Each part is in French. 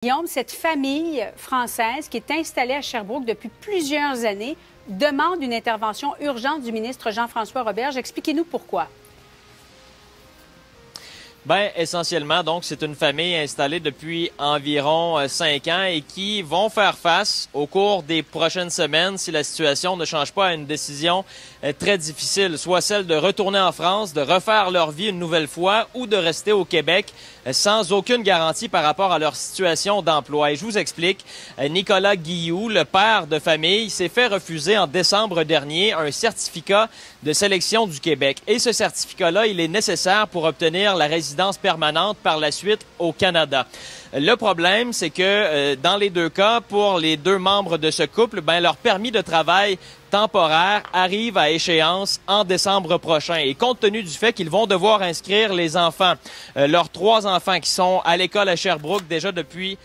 Guillaume, cette famille française qui est installée à Sherbrooke depuis plusieurs années demande une intervention urgente du ministre Jean-François Roberge. Expliquez-nous pourquoi. Bien, essentiellement, donc, c'est une famille installée depuis environ 5 ans et qui vont faire face au cours des prochaines semaines, si la situation ne change pas, à une décision très difficile, soit celle de retourner en France, de refaire leur vie une nouvelle fois ou de rester au Québec sans aucune garantie par rapport à leur situation d'emploi. Et je vous explique, Nicolas Guilloux, le père de famille, s'est fait refuser en décembre dernier un certificat de sélection du Québec. Et ce certificat-là, il est nécessaire pour obtenir la résidence permanente par la suite au Canada. Le problème, c'est que dans les deux cas, pour les deux membres de ce couple, leur permis de travail temporaire arrive à échéance en décembre prochain. Et compte tenu du fait qu'ils vont devoir inscrire les enfants, leurs 3 enfants qui sont à l'école à Sherbrooke déjà depuis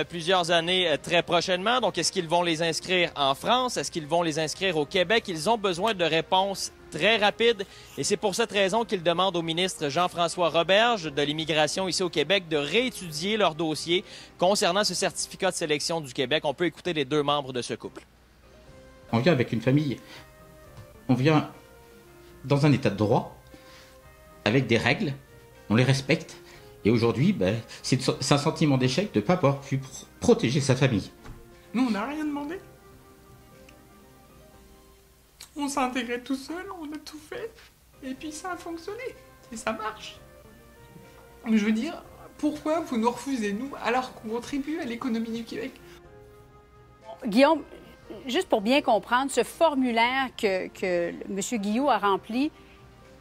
plusieurs années très prochainement. Donc, est-ce qu'ils vont les inscrire en France? Est-ce qu'ils vont les inscrire au Québec? Ils ont besoin de réponses très rapides. Et c'est pour cette raison qu'ils demandent au ministre Jean-François Roberge de l'Immigration ici au Québec de réétudier leur dossier concernant ce certificat de sélection du Québec. On peut écouter les deux membres de ce couple. On vient avec une famille, on vient dans un état de droit, avec des règles, on les respecte. Et aujourd'hui, c'est un sentiment d'échec de ne pas avoir pu protéger sa famille. Nous, on n'a rien demandé. On s'est intégré tout seul, on a tout fait, et puis ça a fonctionné, et ça marche. Je veux dire, pourquoi vous nous refusez, nous, alors qu'on contribue à l'économie du Québec? Guillaume, juste pour bien comprendre, ce formulaire que M. Guilloux a rempli,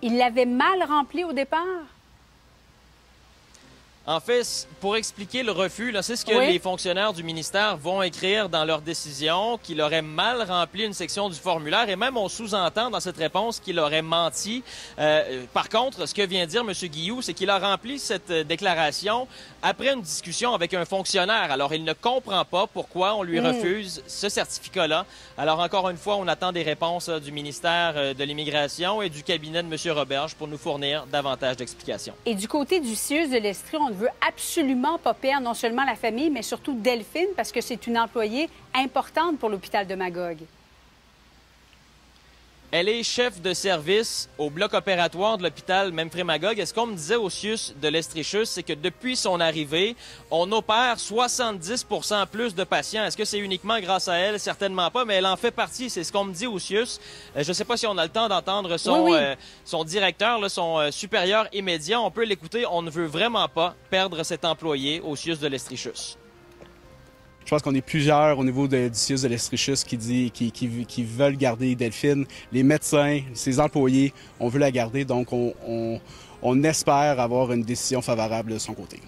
il l'avait mal rempli au départ? En fait, pour expliquer le refus, c'est ce que les fonctionnaires du ministère vont écrire dans leur décision, qu'il aurait mal rempli une section du formulaire, et même on sous-entend dans cette réponse qu'il aurait menti. Par contre, ce que vient dire M. Guilloux, c'est qu'il a rempli cette déclaration après une discussion avec un fonctionnaire. Alors, il ne comprend pas pourquoi on lui refuse ce certificat-là. Alors, encore une fois, on attend des réponses du ministère de l'Immigration et du cabinet de M. Roberge pour nous fournir davantage d'explications. Et du côté du CIUS de l'Estrie, on ne veut absolument pas perdre non seulement la famille, mais surtout Delphine, parce que c'est une employée importante pour l'hôpital de Magog. Elle est chef de service au bloc opératoire de l'hôpital Memphremagog. Et ce qu'on me disait au CIUS de l'Estrichus, c'est que depuis son arrivée, on opère 70 % plus de patients. Est-ce que c'est uniquement grâce à elle? Certainement pas, mais elle en fait partie. C'est ce qu'on me dit au CIUS. Je ne sais pas si on a le temps d'entendre son directeur, son supérieur immédiat. On peut l'écouter. On ne veut vraiment pas perdre cet employé au CIUS de l'Estrichus. Je pense qu'on est plusieurs au niveau du CIUS de l'Estrichus qui veulent garder Delphine. Les médecins, ses employés, on veut la garder. Donc, on espère avoir une décision favorable de son côté.